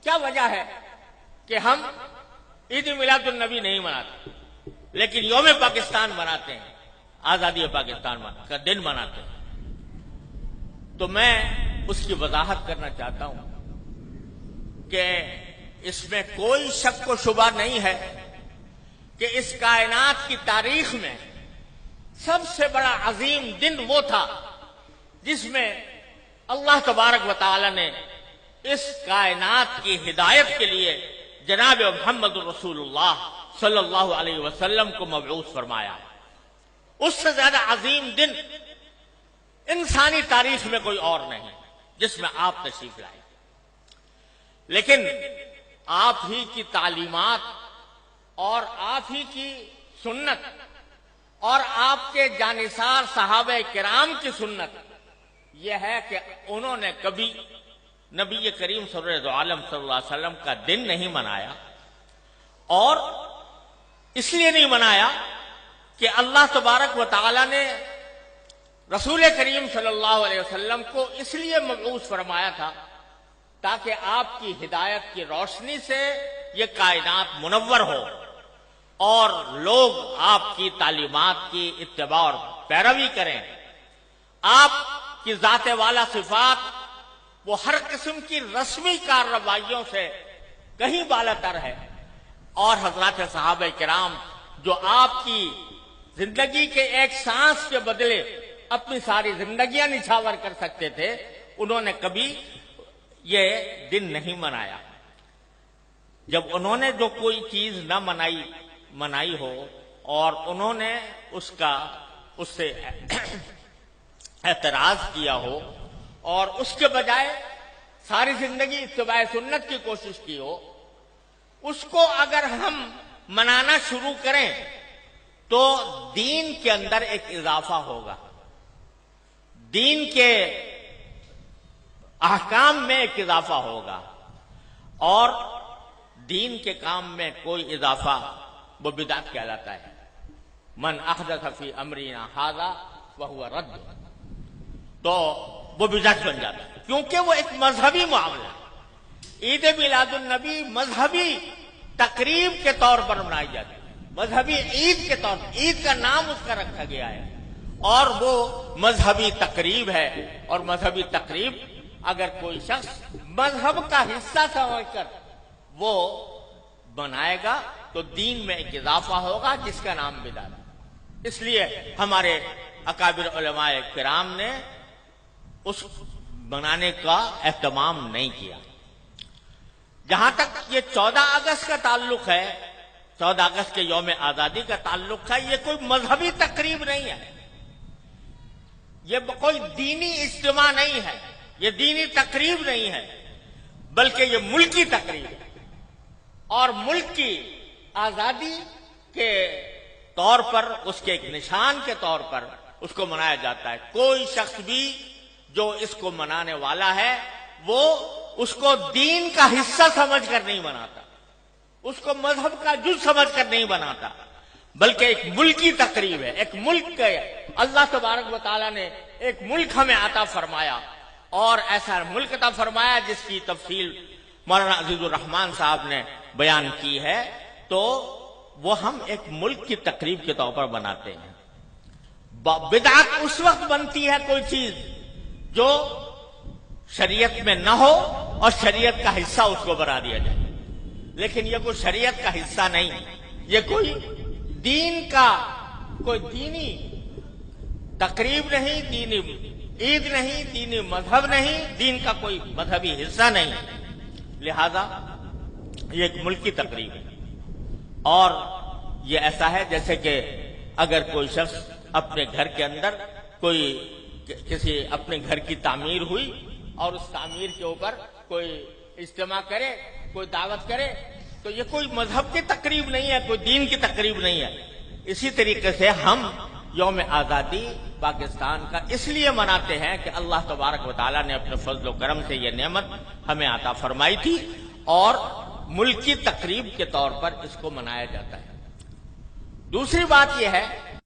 کیا وجہ ہے کہ ہم عید میلاد النبی نہیں مناتے لیکن یوم پاکستان مناتے ہیں، آزادی پاکستان کا دن مناتے ہیں؟ تو میں اس کی وضاحت کرنا چاہتا ہوں کہ اس میں کوئی شک و شبہ نہیں ہے کہ اس کائنات کی تاریخ میں سب سے بڑا عظیم دن وہ تھا جس میں اللہ تبارک و تعالی نے اس کائنات کی ہدایت کے لیے جناب محمد رسول اللہ صلی اللہ علیہ وسلم کو مبعوث فرمایا۔ اس سے زیادہ عظیم دن انسانی تاریخ میں کوئی اور نہیں جس میں آپ تشریف لائے، لیکن آپ ہی کی تعلیمات اور آپ ہی کی سنت اور آپ کے جانثار صحابہ کرام کی سنت یہ ہے کہ انہوں نے کبھی نبی کریم سرور عالم صلی اللہ علیہ وسلم کا دن نہیں منایا، اور اس لیے نہیں منایا کہ اللہ تبارک و تعالی نے رسول کریم صلی اللہ علیہ وسلم کو اس لیے مبعوث فرمایا تھا تاکہ آپ کی ہدایت کی روشنی سے یہ کائنات منور ہو اور لوگ آپ کی تعلیمات کی اتباع اور پیروی کریں۔ آپ کی ذات والا صفات وہ ہر قسم کی رسمی کارروائیوں سے کہیں بالا تر ہے، اور حضرات صحابہ کرام جو آپ کی زندگی کے ایک سانس کے بدلے اپنی ساری زندگیاں نچھاور کر سکتے تھے، انہوں نے کبھی یہ دن نہیں منایا۔ جب انہوں نے جو کوئی چیز نہ منائی ہو اور انہوں نے اس سے اعتراض کیا ہو اور اس کے بجائے ساری زندگی اتباع سنت کی کوشش کی ہو، اس کو اگر ہم منانا شروع کریں تو دین کے اندر ایک اضافہ ہوگا، دین کے احکام میں ایک اضافہ ہوگا، اور دین کے کام میں کوئی اضافہ وہ بدعت کہلاتا ہے۔ من احدث فی امرنا ھذا فہو رد، تو وہ بدعت بن جاتا ہے کیونکہ وہ ایک مذہبی معاملہ ہے۔ عید میلاد النبی مذہبی تقریب کے طور پر منائی جاتی ہے، مذہبی عید کے طور پر، عید کا نام اس کا رکھا گیا ہے، اور وہ مذہبی تقریب ہے، اور مذہبی تقریب اگر کوئی شخص مذہب کا حصہ سمجھ کر وہ بنائے گا تو دین میں ایک اضافہ ہوگا جس کا نام بدعت ہے۔ اس لیے ہمارے اکابر علماء کرام نے اس بنانے کا اہتمام نہیں کیا۔ جہاں تک یہ 14 اگست کا تعلق ہے، 14 اگست کے یوم آزادی کا تعلق ہے، یہ کوئی مذہبی تقریب نہیں ہے، یہ کوئی دینی اجتماع نہیں ہے، یہ دینی تقریب نہیں ہے، بلکہ یہ ملکی تقریب ہے، اور ملک کی آزادی کے طور پر، اس کے ایک نشان کے طور پر اس کو منایا جاتا ہے۔ کوئی شخص بھی جو اس کو منانے والا ہے وہ اس کو دین کا حصہ سمجھ کر نہیں مناتا، اس کو مذہب کا جز سمجھ کر نہیں بناتا، بلکہ ایک ملکی تقریب ہے۔ ایک ملک کے اللہ تبارک و تعالی نے ایک ملک ہمیں عطا فرمایا، اور ایسا ملک عطا فرمایا جس کی تفصیل مولانا عزیز الرحمان صاحب نے بیان کی ہے، تو وہ ہم ایک ملک کی تقریب کے طور پر بناتے ہیں۔ بدعت اس وقت بنتی ہے کوئی چیز جو شریعت میں نہ ہو اور شریعت کا حصہ اس کو بنا دیا جائے، لیکن یہ کوئی شریعت کا حصہ نہیں، یہ کوئی دین کا کوئی دینی تقریب نہیں، دینی عید نہیں، دینی مذہب نہیں، دین کا کوئی مذہبی حصہ نہیں، لہذا یہ ایک ملکی تقریب ہے۔ اور یہ ایسا ہے جیسے کہ اگر کوئی شخص اپنے گھر کے اندر کسی اپنے گھر کی تعمیر ہوئی اور اس تعمیر کے اوپر کوئی اجتماع کرے، کوئی دعوت کرے، تو یہ کوئی مذہب کی تقریب نہیں ہے، کوئی دین کی تقریب نہیں ہے۔ اسی طریقے سے ہم یوم آزادی پاکستان کا اس لیے مناتے ہیں کہ اللہ تبارک و تعالیٰ نے اپنے فضل و کرم سے یہ نعمت ہمیں عطا فرمائی تھی، اور ملکی تقریب کے طور پر اس کو منایا جاتا ہے۔ دوسری بات یہ ہے